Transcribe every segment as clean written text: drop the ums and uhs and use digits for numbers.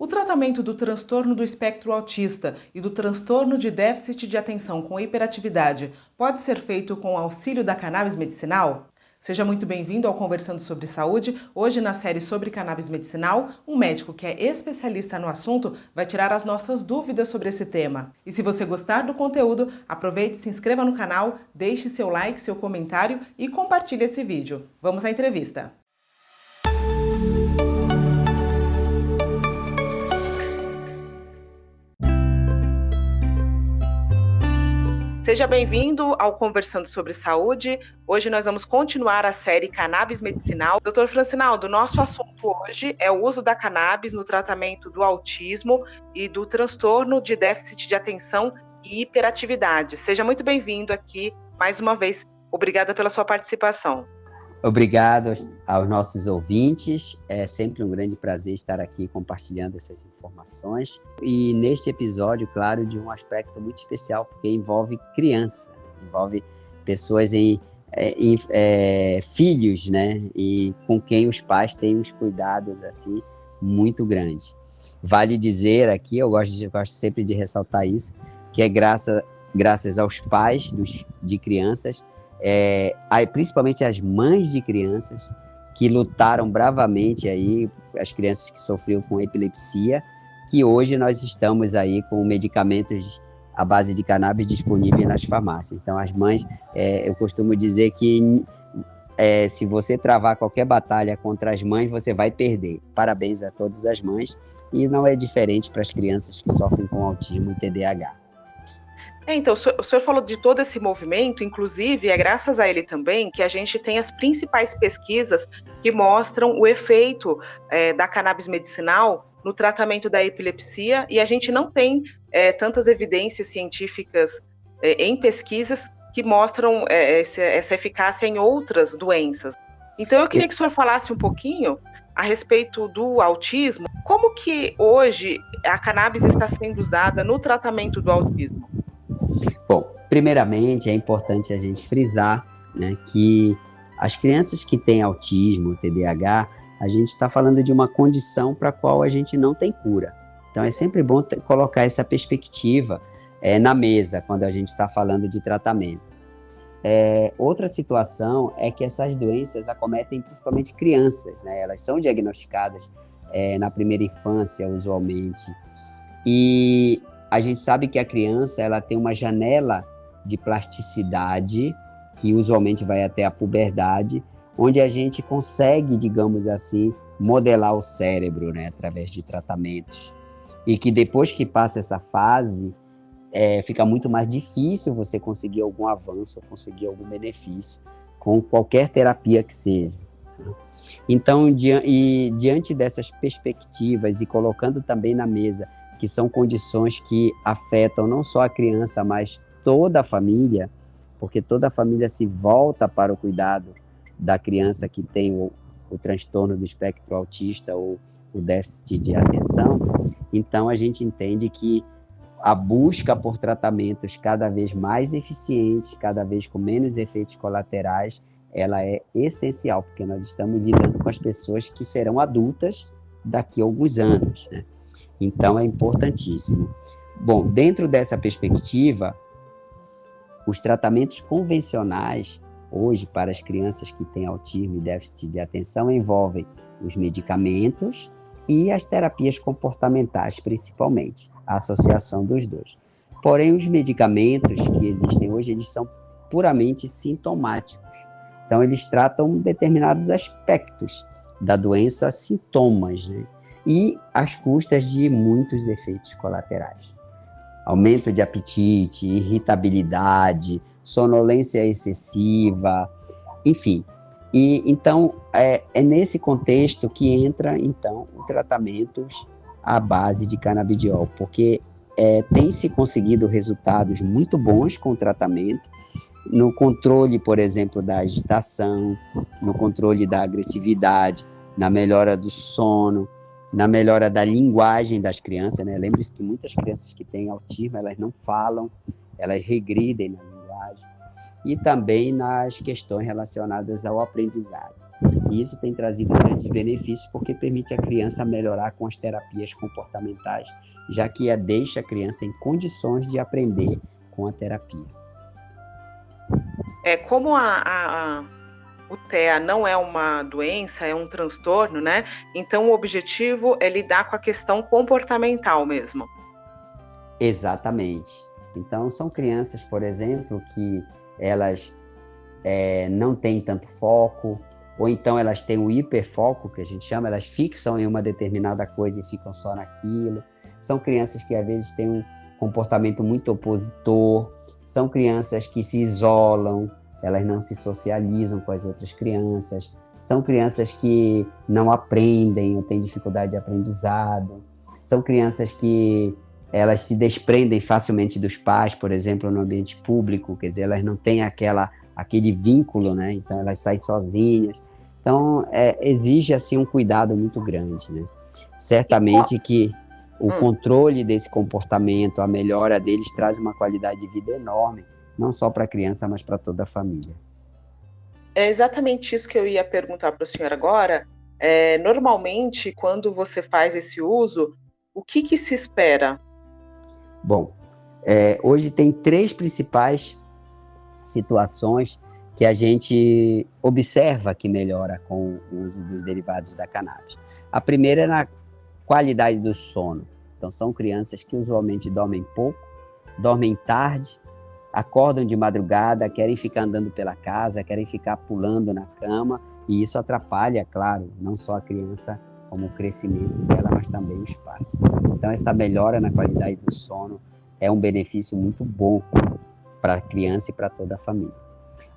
O tratamento do transtorno do espectro autista e do transtorno de déficit de atenção com hiperatividade pode ser feito com o auxílio da cannabis medicinal? Seja muito bem-vindo ao Conversando sobre Saúde. Hoje, na série sobre cannabis medicinal, um médico que é especialista no assunto vai tirar as nossas dúvidas sobre esse tema. E se você gostar do conteúdo, aproveite, se inscreva no canal, deixe seu like, seu comentário e compartilhe esse vídeo. Vamos à entrevista. Seja bem-vindo ao Conversando sobre Saúde. Hoje nós vamos continuar a série Cannabis Medicinal. Dr. Francinaldo, nosso assunto hoje é o uso da cannabis no tratamento do autismo e do transtorno de déficit de atenção e hiperatividade. Seja muito bem-vindo aqui mais uma vez. Obrigada pela sua participação. Obrigado aos nossos ouvintes. É sempre um grande prazer estar aqui compartilhando essas informações. E neste episódio, claro, de um aspecto muito especial, porque envolve criança, envolve pessoas filhos, né? E com quem os pais têm uns cuidados assim muito grandes. Vale dizer aqui, eu gosto sempre de ressaltar isso, que é graças aos pais de crianças, principalmente as mães de crianças que lutaram bravamente aí, as crianças que sofriam com epilepsia, que hoje nós estamos aí com medicamentos à base de cannabis disponíveis nas farmácias. Então as mães, eu costumo dizer que se você travar qualquer batalha contra as mães, você vai perder. Parabéns a todas as mães, e não é diferente para as crianças que sofrem com autismo e TDAH. Então, o senhor falou de todo esse movimento, inclusive é graças a ele também que a gente tem as principais pesquisas que mostram o efeito da cannabis medicinal no tratamento da epilepsia, e a gente não tem tantas evidências científicas em pesquisas que mostram essa eficácia em outras doenças. Então, eu queria que o senhor falasse um pouquinho a respeito do autismo. Como que hoje a cannabis está sendo usada no tratamento do autismo? Bom, primeiramente é importante a gente frisar, né, que as crianças que têm autismo, TDAH, a gente está falando de uma condição para a qual a gente não tem cura. Então é sempre bom colocar essa perspectiva na mesa quando a gente está falando de tratamento. Outra situação é que essas doenças acometem principalmente crianças, né? Elas são diagnosticadas na primeira infância, usualmente, e a gente sabe que a criança ela tem uma janela de plasticidade que usualmente vai até a puberdade, onde a gente consegue, digamos assim, modelar o cérebro, né, através de tratamentos. E que depois que passa essa fase, fica muito mais difícil você conseguir algum avanço, conseguir algum benefício com qualquer terapia que seja. Então, diante dessas perspectivas e colocando também na mesa que são condições que afetam não só a criança, mas toda a família, porque toda a família se volta para o cuidado da criança que tem o transtorno do espectro autista ou o déficit de atenção. Então, a gente entende que a busca por tratamentos cada vez mais eficientes, cada vez com menos efeitos colaterais, ela é essencial, porque nós estamos lidando com as pessoas que serão adultas daqui a alguns anos, né? Então, é importantíssimo. Bom, dentro dessa perspectiva, os tratamentos convencionais, hoje, para as crianças que têm autismo e déficit de atenção, envolvem os medicamentos e as terapias comportamentais, principalmente, a associação dos dois. Porém, os medicamentos que existem hoje, eles são puramente sintomáticos. Então, eles tratam determinados aspectos da doença, sintomas, né? E às custas de muitos efeitos colaterais. Aumento de apetite, irritabilidade, sonolência excessiva, enfim. E então é nesse contexto que entra então o tratamentos à base de canabidiol, porque tem se conseguido resultados muito bons com o tratamento, no controle, por exemplo, da agitação, no controle da agressividade, na melhora do sono, na melhora da linguagem das crianças, né? Lembre-se que muitas crianças que têm autismo, elas não falam, elas regridem na linguagem, e também nas questões relacionadas ao aprendizado. E isso tem trazido grandes benefícios porque permite à criança melhorar com as terapias comportamentais, já que deixa a criança em condições de aprender com a terapia. Como o TEA não é uma doença, é um transtorno, né? Então o objetivo é lidar com a questão comportamental mesmo. Exatamente. Então são crianças, por exemplo, que elas não têm tanto foco, ou então elas têm o hiperfoco, que a gente chama, elas fixam em uma determinada coisa e ficam só naquilo. São crianças que às vezes têm um comportamento muito opositor, são crianças que se isolam, elas não se socializam com as outras crianças, são crianças que não aprendem ou têm dificuldade de aprendizado, são crianças que elas se desprendem facilmente dos pais, por exemplo, no ambiente público, quer dizer, elas não têm aquele vínculo, né? Então elas saem sozinhas. Então, exige assim um cuidado muito grande, né? Certamente que o controle desse comportamento, a melhora deles, traz uma qualidade de vida enorme, não só para a criança, mas para toda a família. É exatamente isso que eu ia perguntar para o senhor agora. Normalmente, quando você faz esse uso, o que se espera? Bom, hoje tem 3 principais situações que a gente observa que melhora com o uso dos derivados da cannabis. A primeira é na qualidade do sono. Então, são crianças que usualmente dormem pouco, dormem tarde, acordam de madrugada, querem ficar andando pela casa, querem ficar pulando na cama, e isso atrapalha, claro, não só a criança, como o crescimento dela, mas também os pais. Então, essa melhora na qualidade do sono é um benefício muito bom para a criança e para toda a família.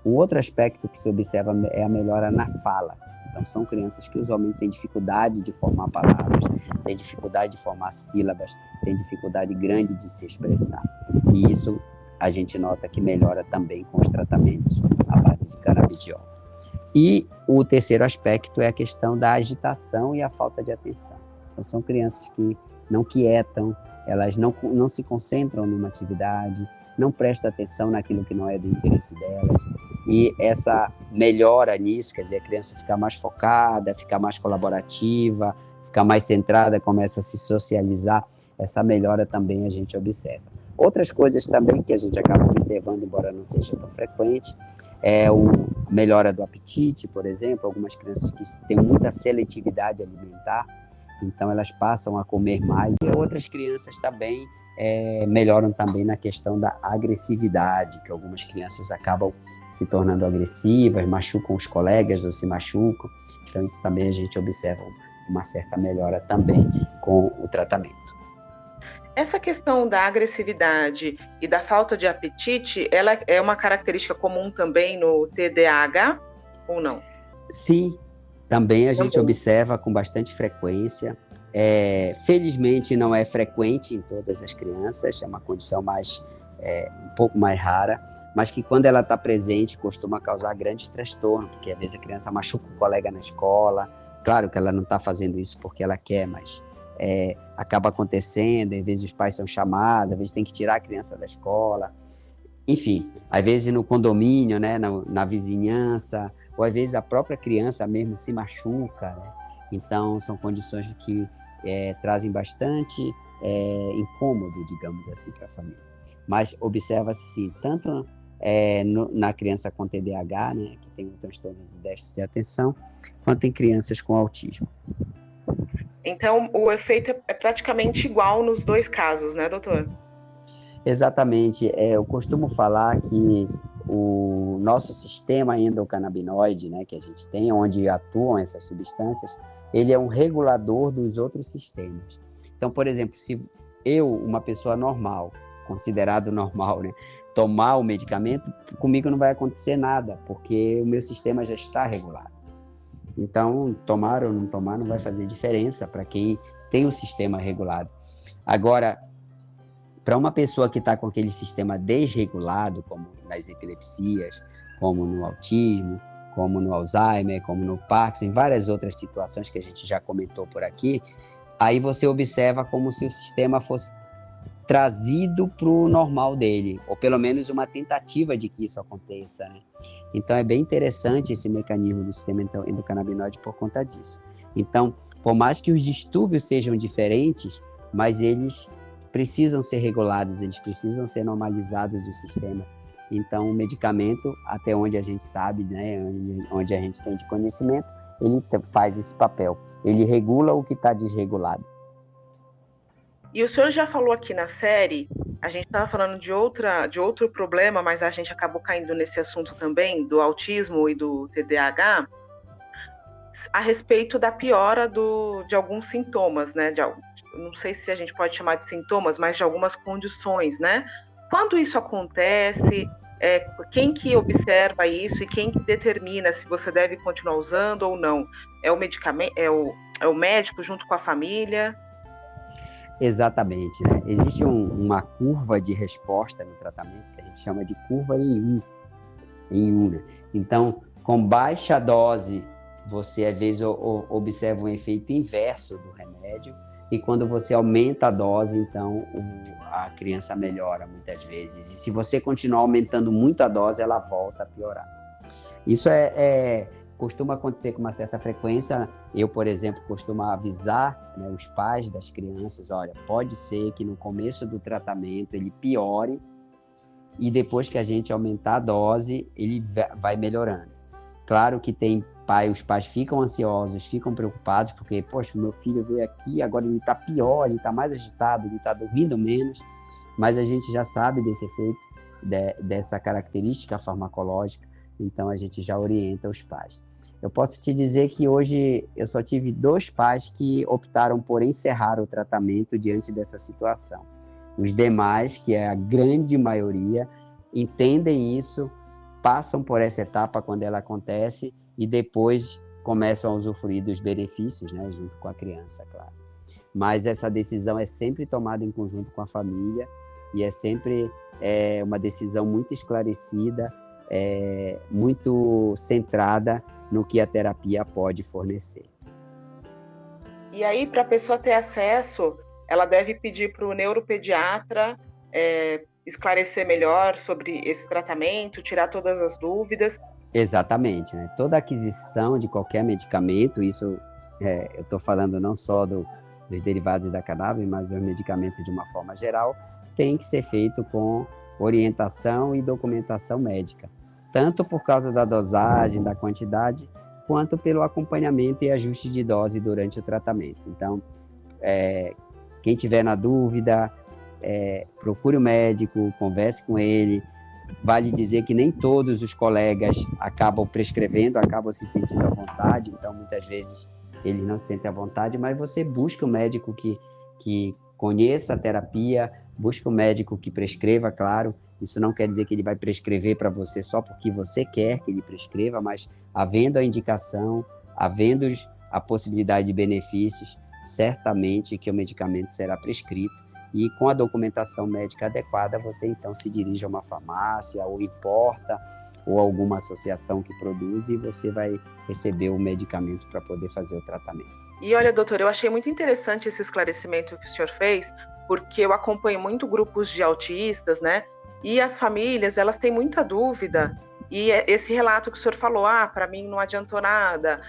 Um outro aspecto que se observa é a melhora na fala. Então, são crianças que usualmente têm dificuldade de formar palavras, têm dificuldade de formar sílabas, têm dificuldade grande de se expressar. E isso a gente nota que melhora também com os tratamentos à base de canabidiol. E o terceiro aspecto é a questão da agitação e a falta de atenção. Então, são crianças que não quietam, elas não se concentram numa atividade, não prestam atenção naquilo que não é do interesse delas. E essa melhora nisso, quer dizer, a criança fica mais focada, fica mais colaborativa, fica mais centrada, começa a se socializar. Essa melhora também a gente observa. Outras coisas também que a gente acaba observando, embora não seja tão frequente, é a melhora do apetite, por exemplo. Algumas crianças que têm muita seletividade alimentar, então elas passam a comer mais. E outras crianças também melhoram também na questão da agressividade, que algumas crianças acabam se tornando agressivas, machucam os colegas ou se machucam. Então isso também a gente observa uma certa melhora também com o tratamento. Essa questão da agressividade e da falta de apetite, ela é uma característica comum também no TDAH ou não? Sim, também a gente observa com bastante frequência. Felizmente não é frequente em todas as crianças, é uma condição um pouco mais rara, mas que quando ela está presente costuma causar grandes transtornos, porque às vezes a criança machuca o colega na escola. Claro que ela não está fazendo isso porque ela quer, mas acaba acontecendo. Às vezes os pais são chamados, às vezes tem que tirar a criança da escola. Enfim, às vezes no condomínio, né, na vizinhança, ou às vezes a própria criança mesmo se machuca, né? Então, são condições que trazem bastante incômodo, digamos assim, para a família. Mas observa-se, sim, tanto na criança com TDAH, né, que tem um transtorno de déficit de atenção, quanto em crianças com autismo. Então, o efeito é praticamente igual nos dois casos, né, doutor? Exatamente. Eu costumo falar que o nosso sistema endocannabinoide, né, que a gente tem, onde atuam essas substâncias, ele é um regulador dos outros sistemas. Então, por exemplo, se uma pessoa normal, considerado normal, né, tomar o medicamento, comigo não vai acontecer nada, porque o meu sistema já está regulado. Então, tomar ou não tomar não vai fazer diferença para quem tem o sistema regulado. Agora, para uma pessoa que está com aquele sistema desregulado, como nas epilepsias, como no autismo, como no Alzheimer, como no Parkinson, em várias outras situações que a gente já comentou por aqui, aí você observa como se o sistema fosse trazido para o normal dele, ou pelo menos uma tentativa de que isso aconteça, né? Então, é bem interessante esse mecanismo do sistema endocannabinoide por conta disso. Então, por mais que os distúrbios sejam diferentes, mas eles precisam ser regulados, eles precisam ser normalizados do sistema. Então, o medicamento, até onde a gente sabe, né, onde a gente tem de conhecimento, ele faz esse papel. Ele regula o que está desregulado. E o senhor já falou aqui na série, a gente estava falando de outro problema, mas a gente acabou caindo nesse assunto também, do autismo e do TDAH, a respeito da piora de alguns sintomas, né? Não sei se a gente pode chamar de sintomas, mas de algumas condições, né? Quando isso acontece, quem que observa isso e quem que determina se você deve continuar usando ou não? É o medicamento, é o médico junto com a família? Exatamente, né? Existe uma curva de resposta no tratamento que a gente chama de curva em U, né? Então, com baixa dose, você às vezes observa um efeito inverso do remédio, e quando você aumenta a dose, então a criança melhora muitas vezes. E se você continuar aumentando muito a dose, ela volta a piorar. Isso costuma acontecer com uma certa frequência. Eu, por exemplo, costumo avisar, né, os pais das crianças, olha, pode ser que no começo do tratamento ele piore, e depois que a gente aumentar a dose, ele vai melhorando. Claro que os pais ficam ansiosos, ficam preocupados, porque, poxa, meu filho veio aqui, agora ele está pior, ele está mais agitado, ele está dormindo menos, mas a gente já sabe desse efeito, dessa característica farmacológica, então a gente já orienta os pais. Eu posso te dizer que hoje eu só tive 2 pais que optaram por encerrar o tratamento diante dessa situação. Os demais, que é a grande maioria, entendem isso, passam por essa etapa quando ela acontece e depois começam a usufruir dos benefícios, né, junto com a criança, claro. Mas essa decisão é sempre tomada em conjunto com a família e é sempre uma decisão muito esclarecida, muito centrada no que a terapia pode fornecer. E aí, para a pessoa ter acesso, ela deve pedir para o neuropediatra esclarecer melhor sobre esse tratamento, tirar todas as dúvidas. Exatamente, né? Toda aquisição de qualquer medicamento, isso eu estou falando não só dos derivados da cannabis, mas os medicamentos de uma forma geral, tem que ser feito com orientação e documentação médica, tanto por causa da dosagem, da quantidade, quanto pelo acompanhamento e ajuste de dose durante o tratamento. Então, quem tiver na dúvida, procure o médico, converse com ele. Vale dizer que nem todos os colegas acabam prescrevendo, acabam se sentindo à vontade, então muitas vezes eles não se sentem à vontade, mas você busca um médico que conheça a terapia, busca um médico que prescreva, claro. Isso não quer dizer que ele vai prescrever para você só porque você quer que ele prescreva, mas havendo a indicação, havendo a possibilidade de benefícios, certamente que o medicamento será prescrito, e com a documentação médica adequada, você então se dirige a uma farmácia, ou importa, ou alguma associação que produz, e você vai receber o medicamento para poder fazer o tratamento. E olha, doutor, eu achei muito interessante esse esclarecimento que o senhor fez, porque eu acompanho muito grupos de autistas, né? E as famílias, elas têm muita dúvida. E esse relato que o senhor falou, para mim não adiantou nada,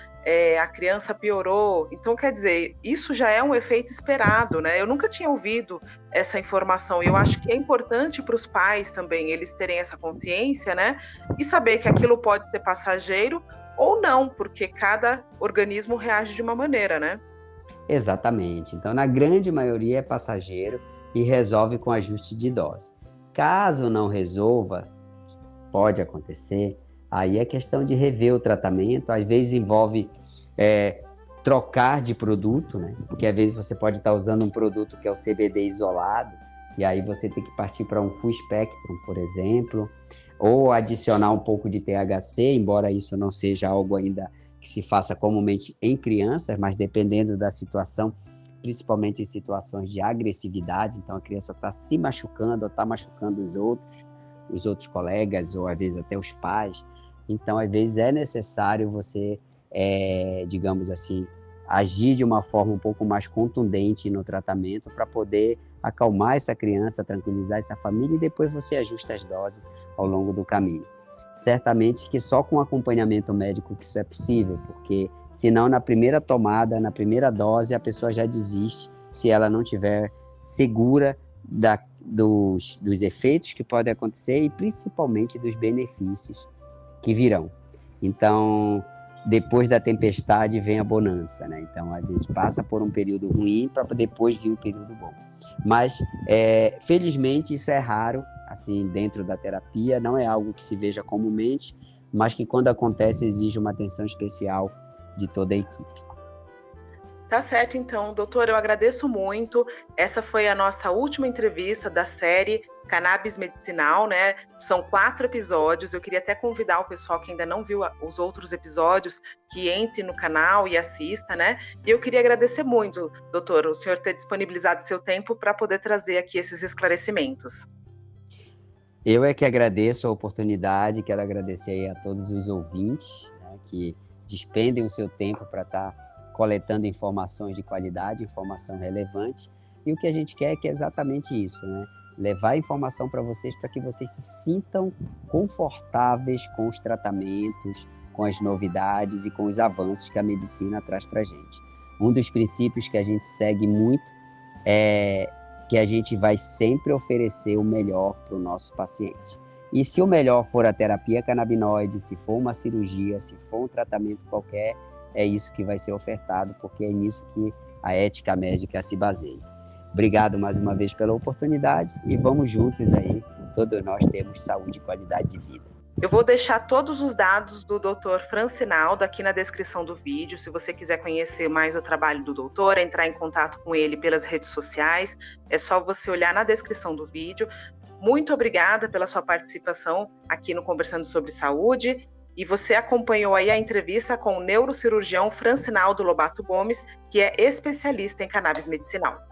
a criança piorou. Então, quer dizer, isso já é um efeito esperado, né? Eu nunca tinha ouvido essa informação. E eu acho que é importante para os pais também, eles terem essa consciência, né? E saber que aquilo pode ser passageiro ou não, porque cada organismo reage de uma maneira, né? Exatamente. Então, na grande maioria é passageiro e resolve com ajuste de dose. Caso não resolva, pode acontecer, aí é questão de rever o tratamento. Às vezes envolve trocar de produto, né? Porque às vezes você pode estar usando um produto que é o CBD isolado, e aí você tem que partir para um full spectrum, por exemplo, ou adicionar um pouco de THC, embora isso não seja algo ainda que se faça comumente em crianças, mas dependendo da situação, principalmente em situações de agressividade, então a criança está se machucando ou está machucando os outros colegas, ou às vezes até os pais. Então, às vezes é necessário você, digamos assim, agir de uma forma um pouco mais contundente no tratamento para poder acalmar essa criança, tranquilizar essa família, e depois você ajusta as doses ao longo do caminho. certamente que só com acompanhamento médico que isso é possível, porque senão na primeira tomada, na primeira dose, a pessoa já desiste se ela não tiver segura dos efeitos que podem acontecer e principalmente dos benefícios que virão. Então, depois da tempestade vem a bonança, né? Então, a gente passa por um período ruim para depois vir um período bom. Mas, felizmente, isso é raro, assim, dentro da terapia, não é algo que se veja comumente, mas que quando acontece exige uma atenção especial de toda a equipe. Tá certo, então, doutor, eu agradeço muito. Essa foi a nossa última entrevista da série Cannabis Medicinal, né? São 4 episódios. Eu queria até convidar o pessoal que ainda não viu os outros episódios que entre no canal e assista, né? E eu queria agradecer muito, doutor, o senhor ter disponibilizado seu tempo para poder trazer aqui esses esclarecimentos. Eu é que agradeço a oportunidade, quero agradecer aí a todos os ouvintes, né, que despendem o seu tempo para estar coletando informações de qualidade, informação relevante, e o que a gente quer é que é exatamente isso, né? Levar informação para vocês para que vocês se sintam confortáveis com os tratamentos, com as novidades e com os avanços que a medicina traz para a gente. Um dos princípios que a gente segue muito é que a gente vai sempre oferecer o melhor para o nosso paciente. E se o melhor for a terapia canabinoide, se for uma cirurgia, se for um tratamento qualquer, é isso que vai ser ofertado, porque é nisso que a ética médica se baseia. Obrigado mais uma vez pela oportunidade e vamos juntos aí, todos nós temos saúde e qualidade de vida. Eu vou deixar todos os dados do Dr. Francinaldo aqui na descrição do vídeo. Se você quiser conhecer mais o trabalho do doutor, entrar em contato com ele pelas redes sociais, é só você olhar na descrição do vídeo. Muito obrigada pela sua participação aqui no Conversando sobre Saúde. E você acompanhou aí a entrevista com o neurocirurgião Francinaldo Lobato Gomes, que é especialista em cannabis medicinal.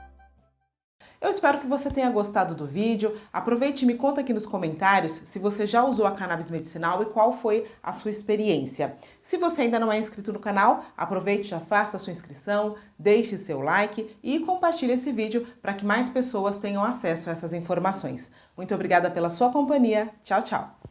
Eu espero que você tenha gostado do vídeo. Aproveite e me conta aqui nos comentários se você já usou a cannabis medicinal e qual foi a sua experiência. Se você ainda não é inscrito no canal, aproveite e já faça a sua inscrição, deixe seu like e compartilhe esse vídeo para que mais pessoas tenham acesso a essas informações. Muito obrigada pela sua companhia. Tchau, tchau!